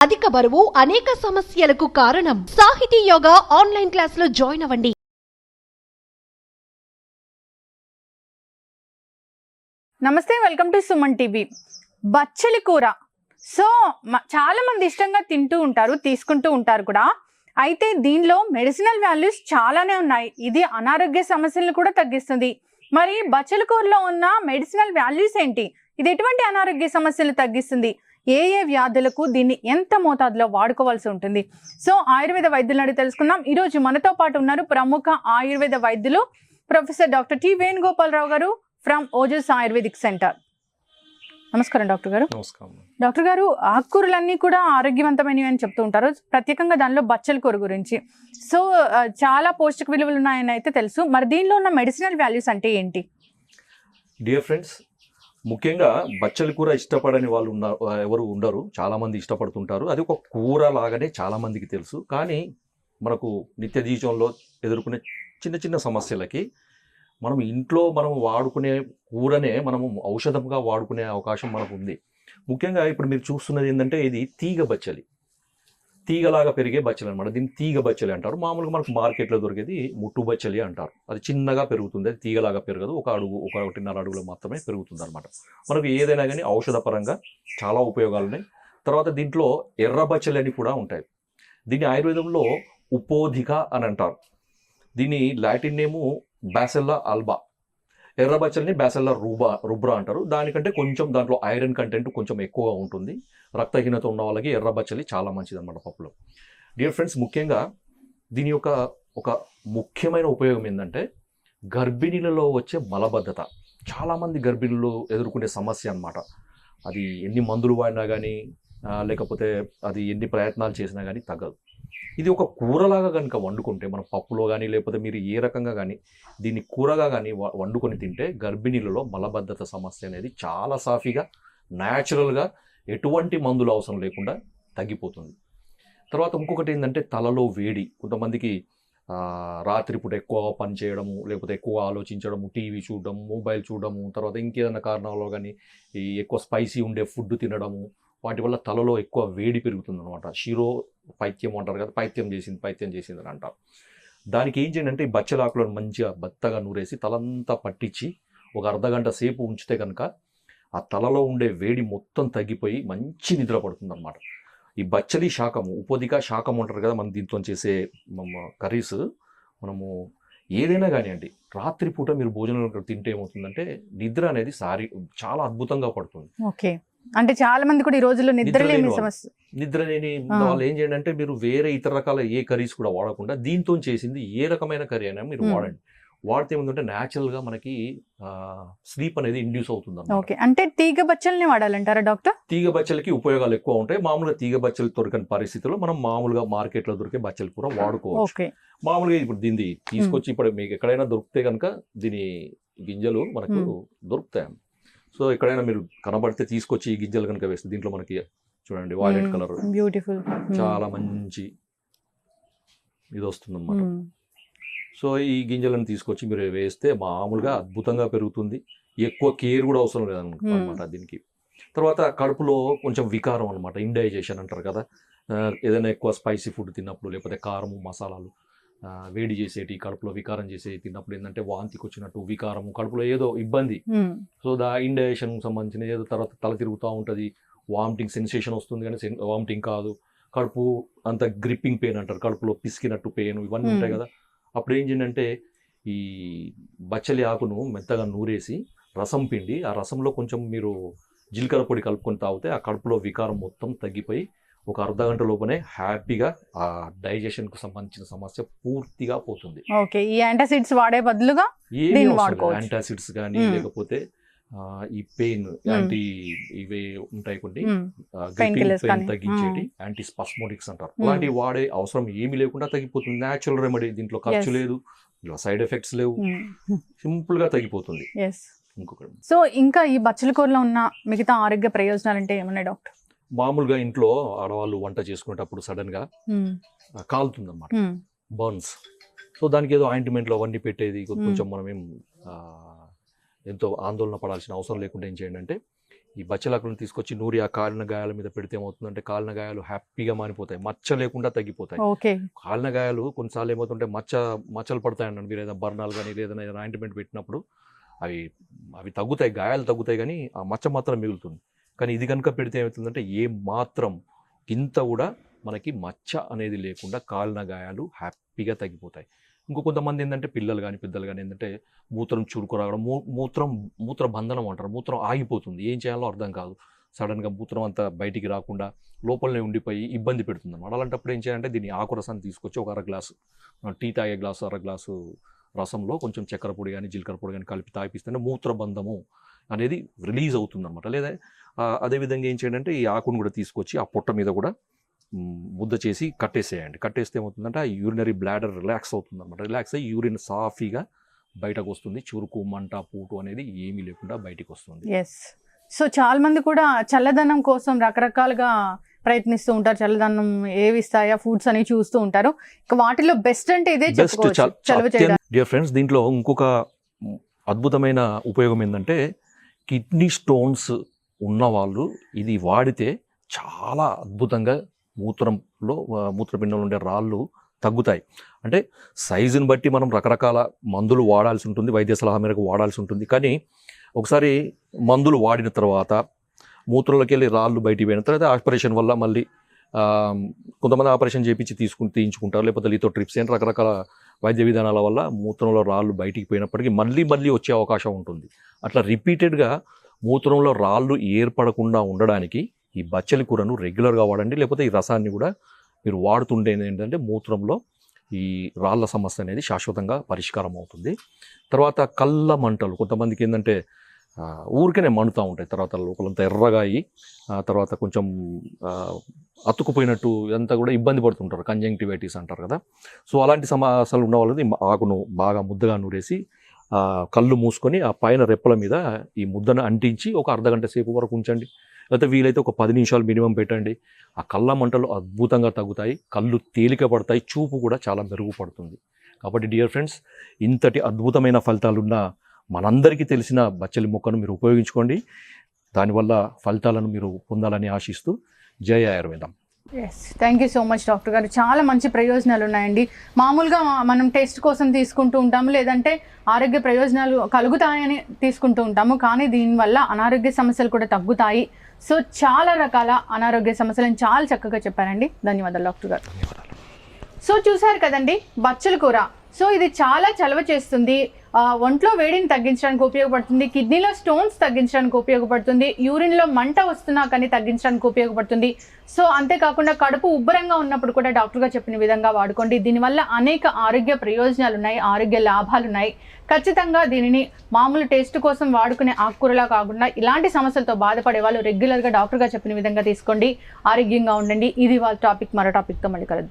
అధిక బరువు అనేక సమస్యలకు కారణం. సాహితీ యోగా ఆన్లైన్ క్లాసులో జాయిన్ అవ్వండి. నమస్తే, వెల్కమ్ టు సుమన్ టీవీ. బచ్చలి కూర సో చాలా మంది ఇష్టంగా తింటూ ఉంటారు, తీసుకుంటూ ఉంటారు కూడా. అయితే దీనిలో మెడిసినల్ వాల్యూస్ చాలానే ఉన్నాయి. ఇది అనారోగ్య సమస్యలను కూడా తగ్గిస్తుంది. మరి బచ్చలి కూరలో ఉన్న మెడిసినల్ వాల్యూస్ ఏంటి? ఇది ఎటువంటి అనారోగ్య సమస్యలు తగ్గిస్తుంది? ఏ వ్యాధులకు దీన్ని ఎంత మోతాదులో వాడుకోవాల్సి ఉంటుంది? సో ఆయుర్వేద వైద్యులను అడిగి తెలుసుకుందాం. ఈరోజు మనతో పాటు ఉన్నారు ప్రముఖ ఆయుర్వేద వైద్యులు ప్రొఫెసర్ డాక్టర్ టి వేణుగోపాలరావు గారు ఫ్రమ్ ఓజస్ ఆయుర్వేదిక్ సెంటర్. నమస్కారం డాక్టర్ గారు. నమస్కారం. డాక్టర్ గారు, ఆకుకూరలన్నీ కూడా ఆరోగ్యవంతమైనవి అని చెప్తూ ఉంటారు, ప్రత్యేకంగా దానిలో బచ్చలి కూర గురించి. సో చాలా పోషక విలువలు ఉన్నాయని అయితే తెలుసు. మరి దీనిలో ఉన్న మెడిసినల్ వాల్యూస్ అంటే ఏంటి? డియర్ ఫ్రెండ్స్, ముఖ్యంగా బచ్చలి కూర ఇష్టపడని వాళ్ళు ఎవరు ఉండరు, చాలా మంది ఇష్టపడుతుంటారు. అది ఒక కూర లాగానే చాలా మందికి తెలుసు. కానీ మనకు నిత్య జీవితంలో ఎదుర్కొనే చిన్న చిన్న సమస్యలకి మనం ఇంట్లో మనం వాడుకునే కూరనే మనము ఔషధంగా వాడుకునే అవకాశం మనకు ఉంది. ముఖ్యంగా ఇప్పుడు మీరు చూస్తున్నది ఏంటంటే, ఇది తీగ బచ్చలి, తీగలాగా పెరిగే బచ్చలి అనమాట. దీన్ని తీగ బచ్చలి అంటారు. మామూలుగా మనకు మార్కెట్లో దొరికేది ముట్టు బచ్చలి అంటారు. అది చిన్నగా పెరుగుతుంది, అది తీగలాగా పెరగదు. ఒకటిన్నర అడుగులో మాత్రమే పెరుగుతుంది అనమాట. మనకు ఏదైనా కానీ ఔషధపరంగా చాలా ఉపయోగాలు ఉన్నాయి. తర్వాత దీంట్లో ఎర్ర బచ్చలి అని కూడా ఉంటాయి. దీన్ని ఆయుర్వేదంలో ఉపోధిక అని అంటారు. దీని లాటిన్ నేము బ్యాసెల్లా ఆల్బా. ఎర్ర బచ్చలిని బ్యాసెల్లా రుబ్రా అంటారు. దానికంటే కొంచెం దాంట్లో ఐరన్ కంటెంట్ కొంచెం ఎక్కువగా ఉంటుంది. రక్తహీనత ఉన్న వాళ్ళకి ఎర్ర బచ్చలి చాలా మంచిది అనమాట పప్పులో. డియర్ ఫ్రెండ్స్, ముఖ్యంగా దీని యొక్క ఒక ముఖ్యమైన ఉపయోగం ఏంటంటే, గర్భిణీలలో వచ్చే మలబద్ధత. చాలామంది గర్భిణులు ఎదుర్కొనే సమస్య అనమాట. అది ఎన్ని మందులు వాడినా కానీ లేకపోతే అది ఎన్ని ప్రయత్నాలు చేసినా కానీ తగ్గదు. ఇది ఒక కూరలాగా కనుక వండుకుంటే, మన పప్పులో కానీ లేకపోతే మీరు ఏ రకంగా కానీ దీన్ని కూరగా కానీ వండుకొని తింటే గర్భిణీలలో మలబద్ధత సమస్య అనేది చాలా సాఫీగా న్యాచురల్గా ఎటువంటి మందులు అవసరం లేకుండా తగ్గిపోతుంది. తర్వాత ఇంకొకటి ఏంటంటే, తలలో వేడి. కొంతమందికి రాత్రిపూట ఎక్కువ పని చేయడము, లేకపోతే ఎక్కువ ఆలోచించడము, టీవీ చూడడము, మొబైల్ చూడడము, తర్వాత ఇంకేదైనా కారణాల్లో కానీ ఈ ఎక్కువ స్పైసీ ఉండే ఫుడ్ తినడము, వాటి వల్ల తలలో ఎక్కువ వేడి పెరుగుతుంది అనమాట. శిరో పైత్యం అంటారు కదా, పైత్యం చేసింది అని అంటారు. దానికి ఏం చేయండి అంటే, ఈ బచ్చలి ఆకులను మంచిగా బత్తగా నూరేసి తలంతా పట్టించి ఒక అర్ధగంట సేపు ఉంచితే కనుక ఆ తలలో ఉండే వేడి మొత్తం తగ్గిపోయి మంచి నిద్ర పడుతుంది అనమాట. ఈ బచ్చలి శాకము, ఉపోదిక శాకం అంటారు కదా, మనం దీంతో చేసే కర్రీస్, మనము ఏదైనా కానివ్వండి రాత్రిపూట మీరు భోజనం తింటే ఏమవుతుందంటే, నిద్ర అనేది చాలా అద్భుతంగా పడుతుంది. ఓకే, అంటే చాలా మంది కూడా ఈ రోజుల్లో నిద్ర లేని వాళ్ళు ఏం చేయండి అంటే, మీరు వేరే ఇతర రకాల ఏ కర్రీస్ కూడా వాడకుండా దీంతో చేసింది ఏ రకమైన కర్రీ అయినా మీరు వాడండి. వాడితే ఏముందంటే న్యాచురల్ గా మనకి స్లీప్ అనేది ఇండ్యూస్ అవుతుంది. ఓకే, అంటే తీగ బచ్చల్ని వాడాలంటారా డాక్టర్? తీగ బచ్చలకి ఉపయోగాలు ఎక్కువ ఉంటాయి. మామూలుగా తీగ బచ్చలు దొరకని పరిస్థితుల్లో మనం మామూలుగా మార్కెట్ లో దొరికే బచ్చలి కూర వాడుకోవచ్చు. మామూలుగా ఇప్పుడు దీన్ని తీసుకొచ్చి ఇప్పుడు మీకు ఎక్కడైనా దొరికితే కనుక దీని గింజలు మనకు దొరుకుతాయి. సో ఎక్కడైనా మీరు కనబడితే తీసుకొచ్చి ఈ గింజలు కనుక వేస్తే దీంట్లో మనకి చూడండి వైలెట్ కలర్, బ్యూటిఫుల్, చాలా మంచి ఇది వస్తుంది అన్నమాట. సో ఈ గింజలను తీసుకొచ్చి మీరు వేస్తే మామూలుగా అద్భుతంగా పెరుగుతుంది. ఎక్కువ కేర్ కూడా అవసరం లేదన్నమాట దీనికి. తర్వాత కడుపులో కొంచెం వికారం అనమాట, ఇండైజెషన్ అంటారు కదా, ఏదైనా ఎక్కువ స్పైసీ ఫుడ్ తిన్నప్పుడు లేకపోతే కారము మసాలాలు వేడి చేసేటి కడుపులో వికారం చేసే తిన్నప్పుడు ఏంటంటే వాంతికి వచ్చినట్టు వికారము, కడుపులో ఏదో ఇబ్బంది. సో ఇండైజెషన్ సంబంధించిన ఏదో తర్వాత తల తిరుగుతూ ఉంటుంది, వామిటింగ్ సెన్సేషన్ వస్తుంది కానీ వామిటింగ్ కాదు, కడుపు అంత గ్రిప్పింగ్ పెయిన్ అంటారు, కడుపులో పిసికినట్టు పెయిన్, ఇవన్నీ ఉంటాయి కదా. అప్పుడు ఏం చేయండి అంటే, ఈ బచ్చలి ఆకును మెత్తగా నూరేసి రసం పిండి, ఆ రసంలో కొంచెం మీరు జీలకర్ర పొడి కలుపుకొని తాగితే ఆ కడుపులో వికారం మొత్తం తగ్గిపోయి ఒక అర్ధ గంట లోపనే హ్యాపీగా ఆ డైజెషన్ కు సంబంధించిన సమస్య పూర్తిగా పోతుంది. ఓకే, ఈ యాంటాసిడ్స్ వాడే బదులుగా యాంటాసిడ్స్ కానీ లేకపోతే ఈ పెయిన్ యాంటీ ఇవే ఉంటాయి కొన్ని పెయిన్ తగ్గించేటి యాంటీ స్పాస్మోటిక్స్ అంటారు, అలాంటివి వాడే అవసరం ఏమీ లేకుండా తగ్గిపోతుంది. న్యాచురల్ రెమెడీ, దీంట్లో ఖర్చు లేదు, సైడ్ ఎఫెక్ట్స్ లేవు, సింపుల్ గా తగ్గిపోతుంది. ఇంకొకటి, సో ఇంకా ఈ బచ్చలి కూరలో ఉన్న మిగతా ఆరోగ్య ప్రయోజనాలు అంటే ఏమన్నాయి డాక్టర్? మామూలుగా ఇంట్లో ఆడవాళ్ళు వంట చేసుకునేటప్పుడు సడన్ గా కాలుతుంది అన్నమాట, బర్న్స్. సో దానికి ఏదో ఆయింట్మెంట్లో అవన్నీ పెట్టేది కొంచెం మనం ఎంతో ఆందోళన పడాల్సిన అవసరం లేకుండా ఏం చేయండి అంటే, ఈ బచ్చలాకులను తీసుకొచ్చి నూరి ఆ కాలిన గాయాల మీద పెడితే ఏమవుతుందంటే కాలిన గాయాలు హ్యాపీగా మానిపోతాయి, మచ్చ లేకుండా తగ్గిపోతాయి. ఓకే. కాలిన గాయాలు కొన్నిసార్లు ఏమవుతుంటే మచ్చలు పడతాయండి. మీరు ఏదైనా బర్నాలు కానీ ఏదైనా ఆయింట్మెంట్ పెట్టినప్పుడు అవి తగ్గుతాయి, గాయాలు తగ్గుతాయి, కానీ ఆ మచ్చ మాత్రం మిగులుతుంది. కానీ ఇది కనుక పెడితే ఏమవుతుందంటే ఏ మాత్రం ఇంత కూడా మనకి మచ్చ అనేది లేకుండా కాలిన గాయాలు హ్యాపీగా తగ్గిపోతాయి. ఇంకో కొంతమంది ఏంటంటే పిల్లలు కానీ పెద్దలు కానీ ఏంటంటే మూత్రం చురుకు రావడం, మూత్ర బంధనం అంటారు, మూత్రం ఆగిపోతుంది, ఏం చేయాలో అర్థం కాదు, సడన్గా మూత్రం అంతా బయటికి రాకుండా లోపలనే ఉండిపోయి ఇబ్బంది పెడుతుంది అన్నమాట. అలాంటప్పుడు ఏం చేయాలంటే దీన్ని ఆకు రసాన్ని తీసుకొచ్చి ఒక 1/2 గ్లాసు, టీ తాగే గ్లాసు 1/2 గ్లాసు రసంలో కొంచెం చక్కెర పొడి కానీ జీలకర్ర పొడి కానీ కలిపి తాగిపిస్తేనే మూత్రబంధము అనేది రిలీజ్ అవుతుంది అనమాట. లేదా అదేవిధంగా ఏం చేయండి అంటే ఈ ఆకును కూడా తీసుకొచ్చి ఆ పొట్ట మీద కూడా ముద్ద చేసి కట్టేసేయండి. కట్టేస్తే ఏమవుతుందంటే ఆ యూరినరీ బ్లాడర్ రిలాక్స్ అవుతుంది అనమాట. రిలాక్స్ అయ్యి యూరిన్ సాఫీగా బయటకు వస్తుంది, చురుకు మంట పూటు అనేది ఏమీ లేకుండా బయటికి వస్తుంది. ఎస్. సో చాలా మంది కూడా చల్లదనం కోసం రకరకాలుగా ప్రయత్నిస్తూ ఉంటారు, చల్లదనం ఏవి ఇస్తాయా ఫుడ్స్ అని చూస్తూ ఉంటారు. ఇక వాటిలో బెస్ట్ అంటే ఇదే చెప్పుకోవచ్చు, చలవ చేయడానికి. డియర్ ఫ్రెండ్స్, దీంట్లో ఇంకొక అద్భుతమైన ఉపయోగం ఏంటంటే కిడ్నీ స్టోన్స్ ఉన్నవాళ్ళు ఇది వాడితే చాలా అద్భుతంగా మూత్రపిండంలో ఉండే రాళ్ళు తగ్గుతాయి. అంటే సైజుని బట్టి మనం రకరకాల మందులు వాడాల్సి ఉంటుంది, వైద్య సలహా మేరకు వాడాల్సి ఉంటుంది. కానీ ఒకసారి మందులు వాడిన తర్వాత మూత్రంలోకి వెళ్ళి రాళ్ళు బయటికి పోయిన తర్వాత ఆపరేషన్ వల్ల మళ్ళీ కొంతమంది ఆపరేషన్ చేయించి తీయించుకుంటారు, లేకపోతే లిథోట్రిప్సీ అని రకరకాల వైద్య విధానాల వల్ల మూత్రంలో రాళ్ళు బయటికి పోయినప్పటికీ మళ్ళీ వచ్చే అవకాశం ఉంటుంది. అట్లా రిపీటెడ్గా మూత్రంలో రాళ్ళు ఏర్పడకుండా ఉండడానికి ఈ బచ్చలి కూరను రెగ్యులర్గా వాడండి. లేకపోతే ఈ రసాన్ని కూడా మీరు వాడుతుండేది ఏంటంటే మూత్రంలో ఈ రాళ్ళ సమస్య అనేది శాశ్వతంగా పరిష్కారం అవుతుంది. తర్వాత కళ్ళ మంటలు, కొంతమందికి ఏంటంటే ఊరికనే మండుతూ ఉంటాయి, తర్వాత లోపలంతా ఎర్రగా అయ్యి తర్వాత కొంచెం అతుకుపోయినట్టు ఇదంతా కూడా ఇబ్బంది పడుతుంటారు, కంజంక్టివైటిస్ అంటారు కదా. సో అలాంటి సమస్యలు ఉన్న వాళ్ళని ఆకును బాగా ముద్దగా నూరేసి కళ్ళు మూసుకొని ఆ పైన రెప్పల మీద ఈ ముద్దను అంటించి ఒక అర్ధగంట సేపు వరకు ఉంచండి, లేకపోతే వీలైతే ఒక 10 నిమిషాలు మినిమం పెట్టండి. ఆ కళ్ళ మంటలు అద్భుతంగా తగ్గుతాయి, కళ్ళు తేలిక పడతాయి, చూపు కూడా చాలా మెరుగుపడుతుంది. కాబట్టి డియర్ ఫ్రెండ్స్, ఇంతటి అద్భుతమైన ఫలితాలున్న మనందరికీ తెలిసిన బచ్చలి మొక్కను మీరు ఉపయోగించుకోండి. దానివల్ల ఫలితాలను మీరు పొందాలని ఆశిస్తూ జై ఆయుర్వేదం. Yes, thank you so much doctor గారు. చాలా మంచి ప్రయోజనాలు ఉన్నాయండి. మామూలుగా మనం టెస్ట్ కోసం తీసుకుంటూ ఉంటాము, లేదంటే ఆరోగ్య ప్రయోజనాలు కలుగుతాయని తీసుకుంటూ ఉంటాము, కానీ దీనివల్ల అనారోగ్య సమస్యలు కూడా తగ్గుతాయి. సో చాలా రకాల అనారోగ్య సమస్యలను చాలా చక్కగా చెప్పారండి. ధన్యవాదాలు డాక్టర్ గారు. సో చూసారు కదండి బచ్చల కూర. సో ఇది చాలా చలవ చేస్తుంది, ఒంట్లో వేడిని తగ్గించడానికి ఉపయోగపడుతుంది, కిడ్నీలో స్టోన్స్ తగ్గించడానికి ఉపయోగపడుతుంది, యూరిన్లో మంట వస్తున్నా కానీ తగ్గించడానికి ఉపయోగపడుతుంది. సో అంతేకాకుండా కడుపు ఉబ్బరంగా ఉన్నప్పుడు కూడా డాక్టర్ గారు చెప్పిన విధంగా వాడుకోండి. దీనివల్ల అనేక ఆరోగ్య ప్రయోజనాలు ఉన్నాయి, ఆరోగ్య లాభాలు ఉన్నాయి. ఖచ్చితంగా దీనిని మామూలు టేస్ట్ కోసం వాడుకునే ఆకుకూరలా కాకుండా ఇలాంటి సమస్యలతో బాధపడే వాళ్ళు రెగ్యులర్గా డాక్టర్ గారు చెప్పిన విధంగా తీసుకోండి, ఆరోగ్యంగా ఉండండి. ఇది వాళ్ళ టాపిక్. మరో టాపిక్తో మళ్ళీ కలుద్దాం.